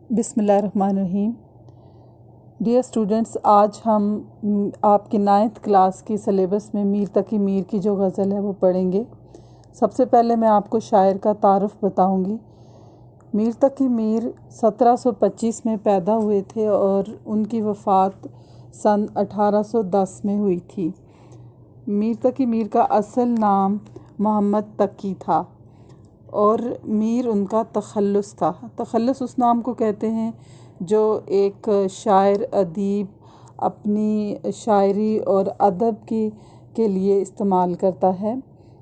بسم اللہ الرحمن الرحیم۔ ڈیئر اسٹوڈنٹس، آج ہم آپ کے 9th کلاس کی سلیبس میں میر تقی میر کی جو غزل ہے وہ پڑھیں گے۔ سب سے پہلے میں آپ کو شاعر کا تعارف بتاؤں گی۔ میر تقی میر 1725 میں پیدا ہوئے تھے اور ان کی وفات سن 1810 میں ہوئی تھی۔ میر تقی میر کا اصل نام محمد تقی تھا اور میر ان کا تخلص تھا۔ تخلص اس نام کو کہتے ہیں جو ایک شاعر ادیب اپنی شاعری اور ادب کے لیے استعمال کرتا ہے،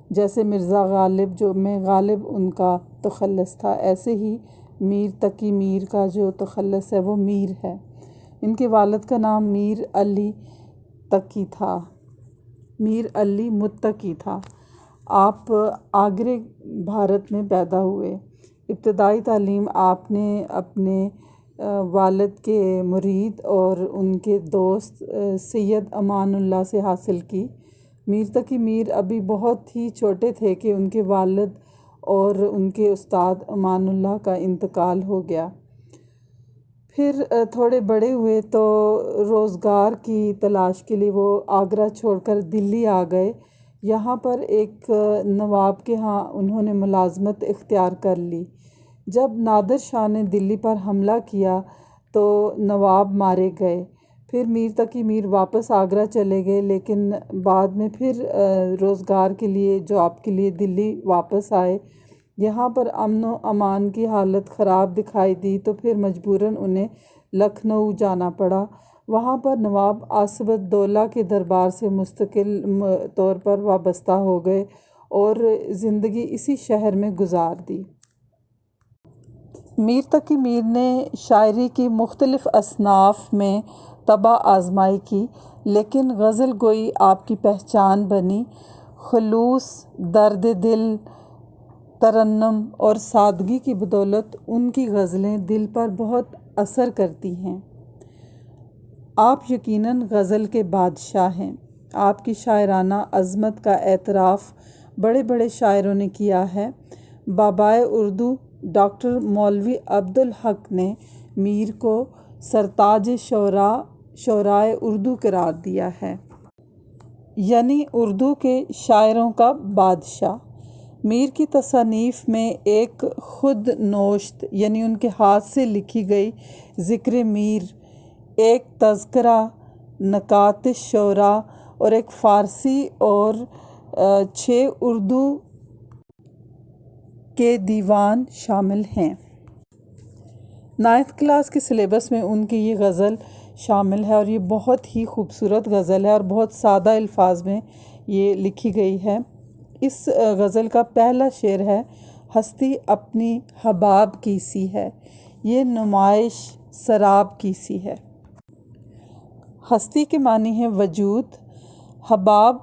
جیسے مرزا غالب جو میں غالب ان کا تخلص تھا، ایسے ہی میر تقی میر کا جو تخلص ہے وہ میر ہے۔ ان کے والد کا نام میر علی تقی تھا، میر علی متقی تھا۔ آپ آگرے بھارت میں پیدا ہوئے۔ ابتدائی تعلیم آپ نے اپنے والد کے مرید اور ان کے دوست سید امان اللہ سے حاصل کی۔ میر تقی میر ابھی بہت ہی چھوٹے تھے کہ ان کے والد اور ان کے استاد امان اللہ کا انتقال ہو گیا۔ پھر تھوڑے بڑے ہوئے تو روزگار کی تلاش کے لیے وہ آگرہ چھوڑ کر دلی آ گئے۔ یہاں پر ایک نواب کے ہاں انہوں نے ملازمت اختیار کر لی۔ جب نادر شاہ نے دلی پر حملہ کیا تو نواب مارے گئے۔ پھر میر تقی میر واپس آگرہ چلے گئے، لیکن بعد میں پھر روزگار کے لیے جاب کے لیے دلی واپس آئے۔ یہاں پر امن و امان کی حالت خراب دکھائی دی تو پھر مجبوراً انہیں لکھنؤ جانا پڑا۔ وہاں پر نواب آصف الدولہ کے دربار سے مستقل طور پر وابستہ ہو گئے اور زندگی اسی شہر میں گزار دی۔ میر تقی میر نے شاعری کی مختلف اصناف میں طبع آزمائی کی، لیکن غزل گوئی آپ کی پہچان بنی۔ خلوص، درد دل، ترنم اور سادگی کی بدولت ان کی غزلیں دل پر بہت اثر کرتی ہیں۔ آپ یقیناً غزل کے بادشاہ ہیں۔ آپ کی شاعرانہ عظمت کا اعتراف بڑے بڑے شاعروں نے کیا ہے۔ بابائے اردو ڈاکٹر مولوی عبدالحق نے میر کو سرتاج شعرائے اردو قرار دیا ہے، یعنی اردو کے شاعروں کا بادشاہ۔ میر کی تصانیف میں ایک خود نوشت یعنی ان کے ہاتھ سے لکھی گئی ذکر میر، ایک تذکرہ، نکات الشعراء اور ایک فارسی اور 6 اردو کے دیوان شامل ہیں۔ 9th کلاس کے سلیبس میں ان کی یہ غزل شامل ہے اور یہ بہت ہی خوبصورت غزل ہے اور بہت سادہ الفاظ میں یہ لکھی گئی ہے۔ اس غزل کا پہلا شعر ہے: ہستی اپنی حباب کی سی ہے، یہ نمائش سراب کی سی ہے۔ ہستی کے معنی ہے وجود، حباب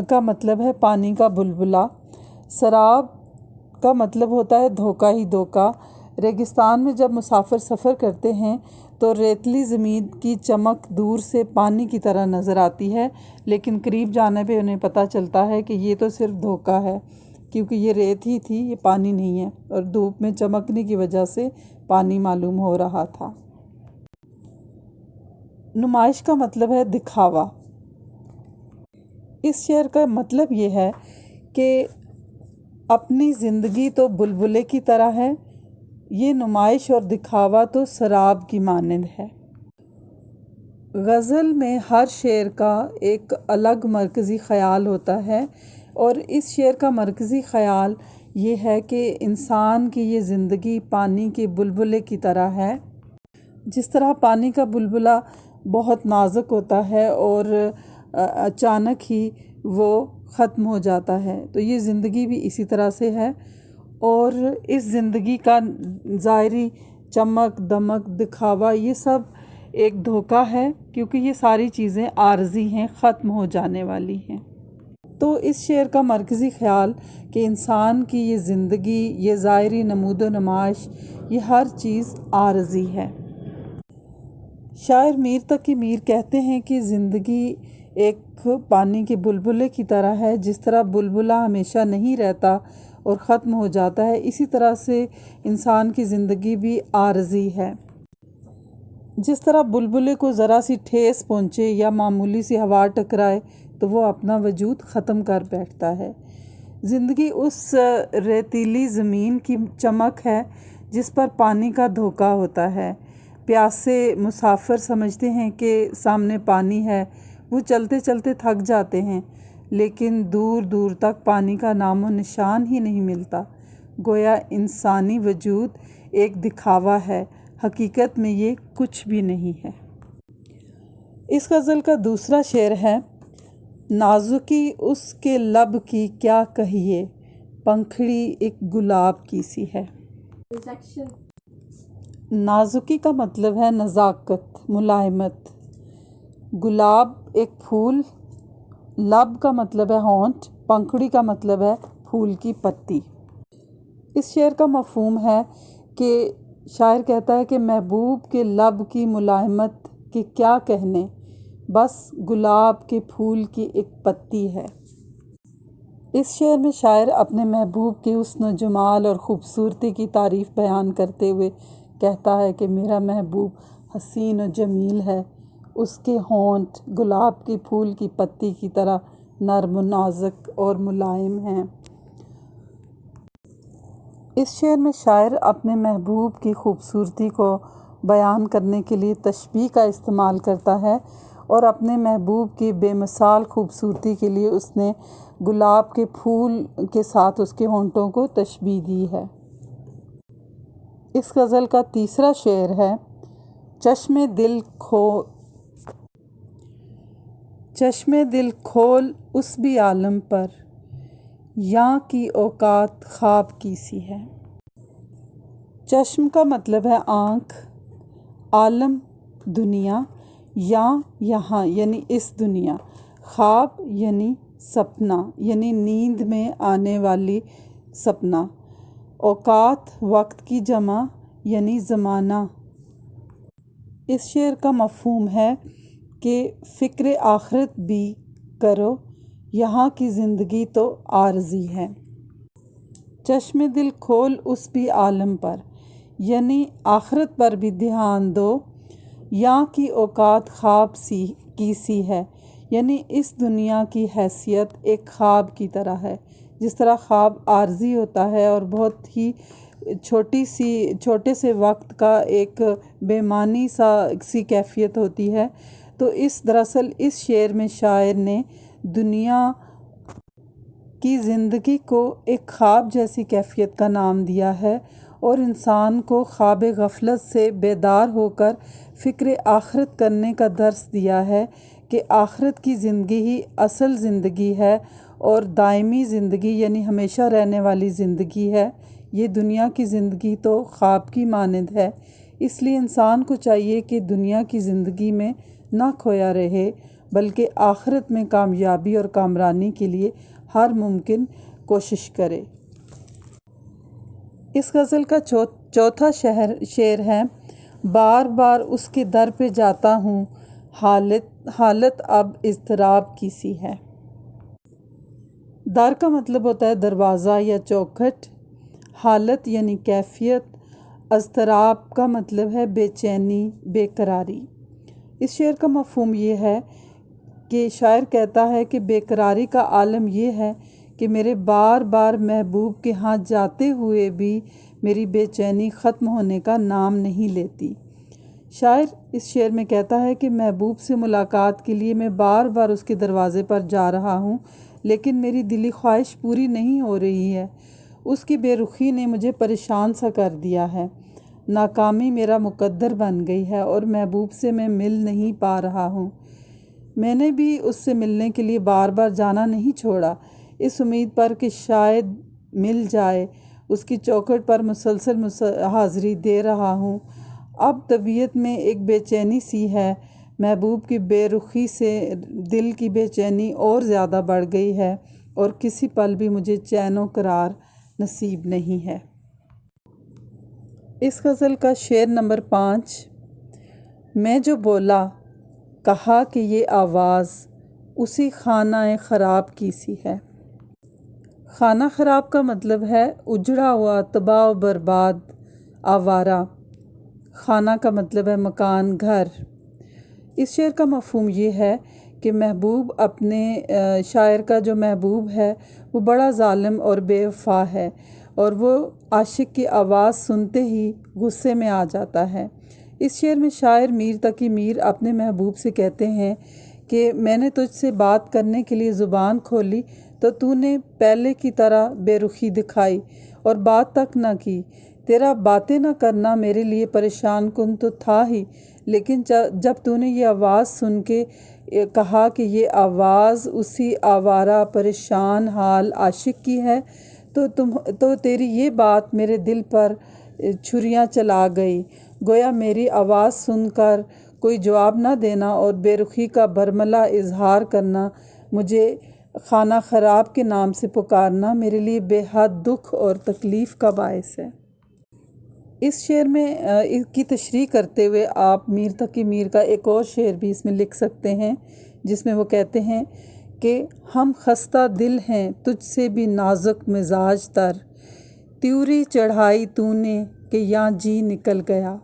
کا مطلب ہے پانی کا بلبلا، سراب کا مطلب ہوتا ہے دھوکہ ہی دھوکہ۔ ریگستان میں جب مسافر سفر کرتے ہیں تو ریتلی زمین کی چمک دور سے پانی کی طرح نظر آتی ہے، لیکن قریب جانے پہ انہیں پتہ چلتا ہے کہ یہ تو صرف دھوکہ ہے، کیونکہ یہ ریت ہی تھی، یہ پانی نہیں ہے، اور دھوپ میں چمکنے کی وجہ سے پانی معلوم ہو رہا تھا۔ نمائش کا مطلب ہے دکھاوا۔ اس شعر کا مطلب یہ ہے کہ اپنی زندگی تو بلبلے کی طرح ہے، یہ نمائش اور دکھاوا تو سراب کی مانند ہے۔ غزل میں ہر شعر کا ایک الگ مرکزی خیال ہوتا ہے اور اس شعر کا مرکزی خیال یہ ہے کہ انسان کی یہ زندگی پانی کے بلبلے کی طرح ہے۔ جس طرح پانی کا بلبلا بہت نازک ہوتا ہے اور اچانک ہی وہ ختم ہو جاتا ہے، تو یہ زندگی بھی اسی طرح سے ہے، اور اس زندگی کا ظاہری چمک دمک دکھاوا یہ سب ایک دھوکہ ہے، کیونکہ یہ ساری چیزیں عارضی ہیں، ختم ہو جانے والی ہیں۔ تو اس شعر کا مرکزی خیال کہ انسان کی یہ زندگی، یہ ظاہری نمود و نمائش، یہ ہر چیز عارضی ہے۔ شاعر میر تقی میر کہتے ہیں کہ زندگی ایک پانی کے بلبلے کی طرح ہے۔ جس طرح بلبلا ہمیشہ نہیں رہتا اور ختم ہو جاتا ہے، اسی طرح سے انسان کی زندگی بھی عارضی ہے۔ جس طرح بلبلے کو ذرا سی ٹھیس پہنچے یا معمولی سی ہوا ٹکرائے تو وہ اپنا وجود ختم کر بیٹھتا ہے، زندگی اس ریتیلی زمین کی چمک ہے جس پر پانی کا دھوکہ ہوتا ہے۔ پیاسے مسافر سمجھتے ہیں کہ سامنے پانی ہے، وہ چلتے چلتے تھک جاتے ہیں، لیکن دور دور تک پانی کا نام و نشان ہی نہیں ملتا۔ گویا انسانی وجود ایک دکھاوا ہے، حقیقت میں یہ کچھ بھی نہیں ہے۔ اس غزل کا دوسرا شعر ہے: نازکی اس کے لب کی کیا کہیے، پنکھڑی ایک گلاب کی سی ہے۔ نازکی کا مطلب ہے نزاکت، ملائمت۔ گلاب ایک پھول، لب کا مطلب ہے ہونٹ، پنکھڑی کا مطلب ہے پھول کی پتی۔ اس شعر کا مفہوم ہے کہ شاعر کہتا ہے کہ محبوب کے لب کی ملائمت کے کیا کہنے، بس گلاب کے پھول کی ایک پتی ہے۔ اس شعر میں شاعر اپنے محبوب کے حسن و جمال اور خوبصورتی کی تعریف بیان کرتے ہوئے کہتا ہے کہ میرا محبوب حسین و جمیل ہے، اس کے ہونٹ گلاب کے پھول کی پتی کی طرح نرم و نازک اور ملائم ہیں۔ اس شعر میں شاعر اپنے محبوب کی خوبصورتی کو بیان کرنے کے لیے تشبیہ کا استعمال کرتا ہے، اور اپنے محبوب کی بے مثال خوبصورتی کے لیے اس نے گلاب کے پھول کے ساتھ اس کے ہونٹوں کو تشبیہ دی ہے۔ اس غزل کا تیسرا شعر ہے: چشم دل کھول اس بھی عالم پر، یاں کی اوقات خواب کی سی ہے۔ چشم کا مطلب ہے آنکھ، عالم دنیا، یاں یہاں یعنی اس دنیا، خواب یعنی سپنا یعنی نیند میں آنے والی سپنا، اوقات وقت کی جمع یعنی زمانہ۔ اس شعر کا مفہوم ہے کہ فکر آخرت بھی کرو، یہاں کی زندگی تو عارضی ہے۔ چشم دل کھول اس بھی عالم پر، یعنی آخرت پر بھی دھیان دو، یہاں کی اوقات خواب کی سی ہے، یعنی اس دنیا کی حیثیت ایک خواب کی طرح ہے۔ جس طرح خواب عارضی ہوتا ہے اور بہت ہی چھوٹے سے وقت کا ایک بے معنی سی کیفیت ہوتی ہے، تو دراصل اس شعر میں شاعر نے دنیا کی زندگی کو ایک خواب جیسی کیفیت کا نام دیا ہے، اور انسان کو خواب غفلت سے بیدار ہو کر فکر آخرت کرنے کا درس دیا ہے کہ آخرت کی زندگی ہی اصل زندگی ہے اور دائمی زندگی یعنی ہمیشہ رہنے والی زندگی ہے۔ یہ دنیا کی زندگی تو خواب کی مانند ہے، اس لیے انسان کو چاہیے کہ دنیا کی زندگی میں نہ کھویا رہے، بلکہ آخرت میں کامیابی اور کامرانی کے لیے ہر ممکن کوشش کرے۔ اس غزل کا چوتھا شعر ہے: بار بار اس کے در پہ جاتا ہوں، حالت اب اضطراب کی سی ہے۔ در کا مطلب ہوتا ہے دروازہ یا چوکھٹ، حالت یعنی کیفیت، اضطراب کا مطلب ہے بے چینی، بے قراری۔ اس شعر کا مفہوم یہ ہے کہ شاعر کہتا ہے کہ بے قراری کا عالم یہ ہے کہ میرے بار بار محبوب کے ہاں جاتے ہوئے بھی میری بے چینی ختم ہونے کا نام نہیں لیتی۔ شاعر اس شعر میں کہتا ہے کہ محبوب سے ملاقات کے لیے میں بار بار اس کے دروازے پر جا رہا ہوں، لیکن میری دلی خواہش پوری نہیں ہو رہی ہے۔ اس کی بے رخی نے مجھے پریشان سا کر دیا ہے، ناکامی میرا مقدر بن گئی ہے اور محبوب سے میں مل نہیں پا رہا ہوں۔ میں نے بھی اس سے ملنے کے لیے بار بار جانا نہیں چھوڑا، اس امید پر کہ شاید مل جائے، اس کی چوکھٹ پر مسلسل حاضری دے رہا ہوں۔ اب طبیعت میں ایک بے چینی سی ہے، محبوب کی بے رخی سے دل کی بے چینی اور زیادہ بڑھ گئی ہے، اور کسی پل بھی مجھے چین و قرار نصیب نہیں ہے۔ اس غزل کا شعر نمبر 5: میں جو بولا کہا کہ یہ آواز اسی خانہ خراب کی سی ہے۔ خانہ خراب کا مطلب ہے اجڑا ہوا، تباہ و برباد، آوارہ۔ خانہ کا مطلب ہے مکان، گھر۔ اس شعر کا مفہوم یہ ہے کہ محبوب اپنے شاعر کا جو محبوب ہے وہ بڑا ظالم اور بے وفا ہے، اور وہ عاشق کی آواز سنتے ہی غصے میں آ جاتا ہے۔ اس شعر میں شاعر میر تقی میر اپنے محبوب سے کہتے ہیں کہ میں نے تجھ سے بات کرنے کے لیے زبان کھولی تو نے پہلے کی طرح بے رخی دکھائی اور بات تک نہ کی۔ تیرا باتیں نہ کرنا میرے لیے پریشان کن تو تھا ہی، لیکن جب نے یہ آواز سن کے کہا کہ یہ آواز اسی آوارہ پریشان حال عاشق کی ہے تو تیری یہ بات میرے دل پر چھریاں چلا گئی۔ گویا میری آواز سن کر کوئی جواب نہ دینا اور بے رخی کا برملا اظہار کرنا، مجھے خانہ خراب کے نام سے پکارنا میرے لیے بے حد دکھ اور تکلیف کا باعث ہے۔ اس شعر میں کی تشریح کرتے ہوئے آپ میر تقی میر کا ایک اور شعر بھی اس میں لکھ سکتے ہیں، جس میں وہ کہتے ہیں کہ ہم خستہ دل ہیں تجھ سے بھی نازک مزاج تر، تیوری چڑھائی تو نے کہ یہاں جی نکل گیا۔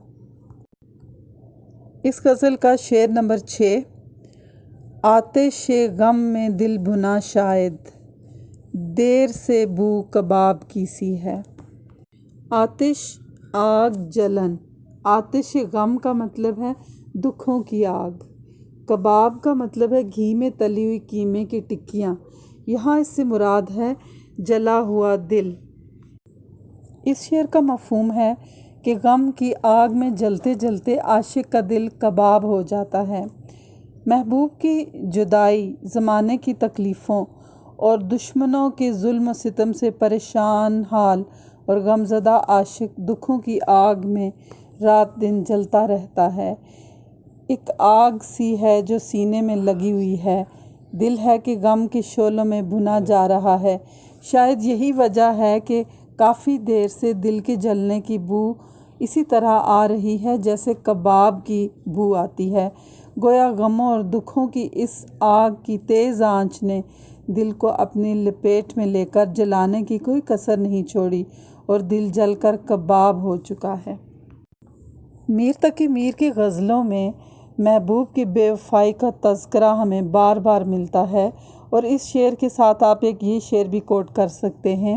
اس غزل کا شعر نمبر 6: آتش غم میں دل بھنا شاید، دیر سے بو کباب کی سی ہے۔ آتش، آگ، جلن۔ آتش غم کا مطلب ہے دکھوں کی آگ۔ کباب کا مطلب ہے گھی میں تلی ہوئی قیمے کی ٹکیاں۔ یہاں اس سے مراد ہے جلا ہوا دل۔ اس شعر کا مفہوم ہے کہ غم کی آگ میں جلتے جلتے عاشق کا دل کباب ہو جاتا ہے۔ محبوب کی جدائی، زمانے کی تکلیفوں اور دشمنوں کے ظلم و ستم سے پریشان حال اور غمزدہ عاشق دکھوں کی آگ میں رات دن جلتا رہتا ہے۔ ایک آگ سی ہے جو سینے میں لگی ہوئی ہے، دل ہے کہ غم کے شعلوں میں بھنا جا رہا ہے۔ شاید یہی وجہ ہے کہ کافی دیر سے دل کے جلنے کی بو اسی طرح آ رہی ہے جیسے کباب کی بو آتی ہے۔ گویا غموں اور دکھوں کی اس آگ کی تیز آنچ نے دل کو اپنی لپیٹ میں لے کر جلانے کی کوئی کسر نہیں چھوڑی اور دل جل کر کباب ہو چکا ہے۔ میر تقی میر کی غزلوں میں محبوب کی بے وفائی کا تذکرہ ہمیں بار بار ملتا ہے، اور اس شعر کے ساتھ آپ ایک یہ شعر بھی کوٹ کر سکتے ہیں: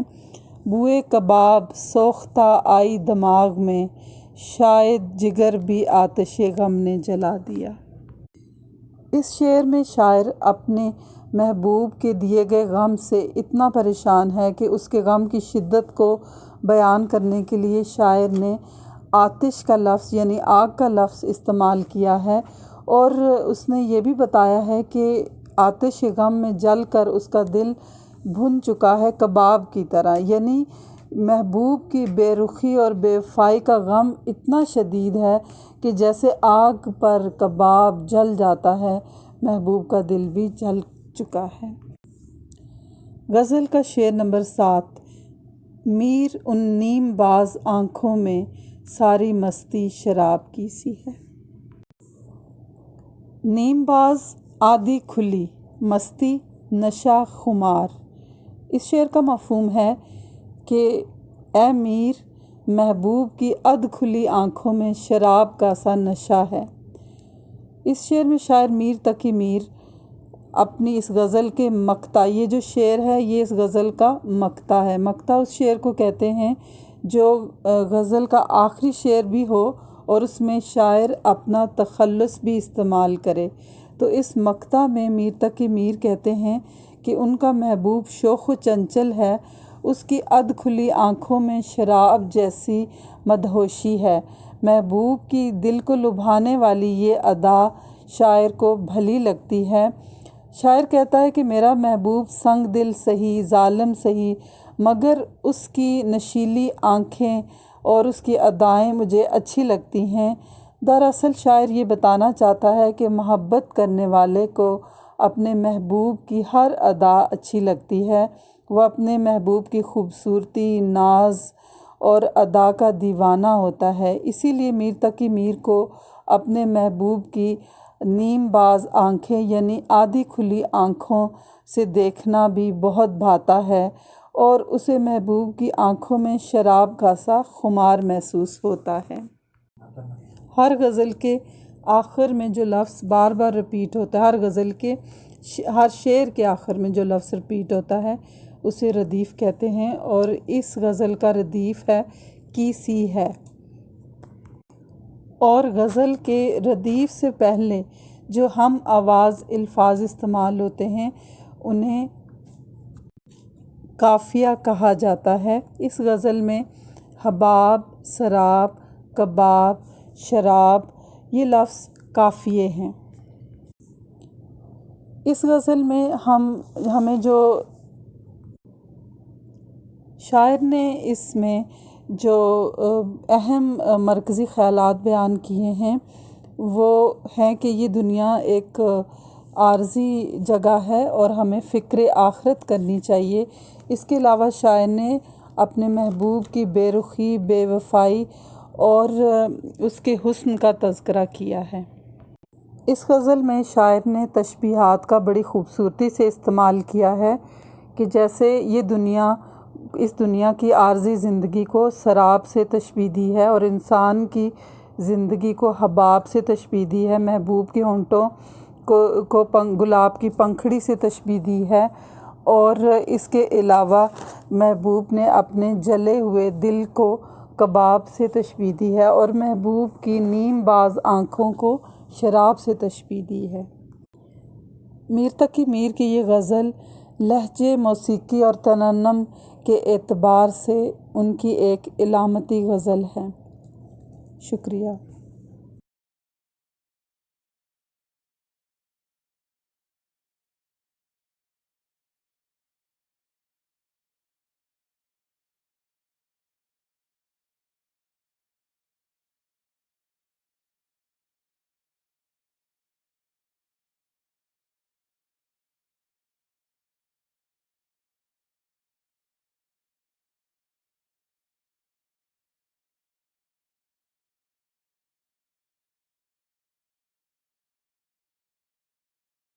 بوئے کباب سوختہ آئی دماغ میں، شاید جگر بھی آتش غم نے جلا دیا۔ اس شعر میں شاعر اپنے محبوب کے دیے گئے غم سے اتنا پریشان ہے کہ اس کے غم کی شدت کو بیان کرنے کے لیے شاعر نے آتش کا لفظ یعنی آگ کا لفظ استعمال کیا ہے، اور اس نے یہ بھی بتایا ہے کہ آتش غم میں جل کر اس کا دل بھن چکا ہے کباب کی طرح، یعنی محبوب کی بے رخی اور بے وفائی کا غم اتنا شدید ہے کہ جیسے آگ پر کباب جل جاتا ہے، محبوب کا دل بھی جل چکا ہے۔ غزل کا شعر نمبر 7: میر ان نیم باز آنکھوں میں، ساری مستی شراب کی سی ہے۔ نیم باز، آدھی کھلی، مستی، نشہ، خمار۔ اس شعر کا مفہوم ہے کہ اے میر، محبوب کی ادھ کھلی آنکھوں میں شراب کا سا نشہ ہے۔ اس شعر میں شاعر میر تقی میر اپنی اس غزل کے مقطع، یہ جو شعر ہے یہ اس غزل کا مقطع ہے۔ مقطع اس شعر کو کہتے ہیں جو غزل کا آخری شعر بھی ہو اور اس میں شاعر اپنا تخلص بھی استعمال کرے۔ تو اس مقطع میں میر تقی میر کہتے ہیں کہ ان کا محبوب شوخ و چنچل ہے، اس کی ادھ کھلی آنکھوں میں شراب جیسی مدہوشی ہے۔ محبوب کی دل کو لبھانے والی یہ ادا شاعر کو بھلی لگتی ہے۔ شاعر کہتا ہے کہ میرا محبوب سنگ دل سہی، ظالم سہی، مگر اس کی نشیلی آنکھیں اور اس کی ادائیں مجھے اچھی لگتی ہیں۔ دراصل شاعر یہ بتانا چاہتا ہے کہ محبت کرنے والے کو اپنے محبوب کی ہر ادا اچھی لگتی ہے، وہ اپنے محبوب کی خوبصورتی، ناز اور ادا کا دیوانہ ہوتا ہے۔ اسی لیے میر تقی میر کو اپنے محبوب کی نیم باز آنکھیں یعنی آدھی کھلی آنکھوں سے دیکھنا بھی بہت بھاتا ہے، اور اسے محبوب کی آنکھوں میں شراب کا سا خمار محسوس ہوتا ہے۔ ہر غزل کے آخر میں جو لفظ بار بار رپیٹ ہوتا ہے، ہر غزل کے ہر شعر کے آخر میں جو لفظ رپیٹ ہوتا ہے اسے ردیف کہتے ہیں، اور اس غزل کا ردیف ہے کی سی ہے۔ اور غزل کے ردیف سے پہلے جو ہم آواز الفاظ استعمال ہوتے ہیں انہیں قافیہ کہا جاتا ہے۔ اس غزل میں حباب، سراب، کباب، شراب یہ لفظ قافیے ہیں۔ اس غزل میں ہمیں جو شاعر نے اس میں جو اہم مرکزی خیالات بیان کیے ہیں وہ ہیں کہ یہ دنیا ایک عارضی جگہ ہے اور ہمیں فکر آخرت کرنی چاہیے۔ اس کے علاوہ شاعر نے اپنے محبوب کی بے رخی، بے وفائی اور اس کے حسن کا تذکرہ کیا ہے۔ اس غزل میں شاعر نے تشبیہات کا بڑی خوبصورتی سے استعمال کیا ہے کہ جیسے اس دنیا کی عارضی زندگی کو سراب سے تشبیہ دی ہے، اور انسان کی زندگی کو حباب سے تشبیہ دی ہے، محبوب کے ہونٹوں کو گلاب کی پنکھڑی سے تشبیہ دی ہے، اور اس کے علاوہ محبوب نے اپنے جلے ہوئے دل کو کباب سے تشبیہ دی ہے، اور محبوب کی نیم باز آنکھوں کو شراب سے تشبیہ دی ہے۔ میر تقی میر کی یہ غزل لہجے، موسیقی اور ترنم کے اعتبار سے ان کی ایک علامتی غزل ہے۔ شکریہ۔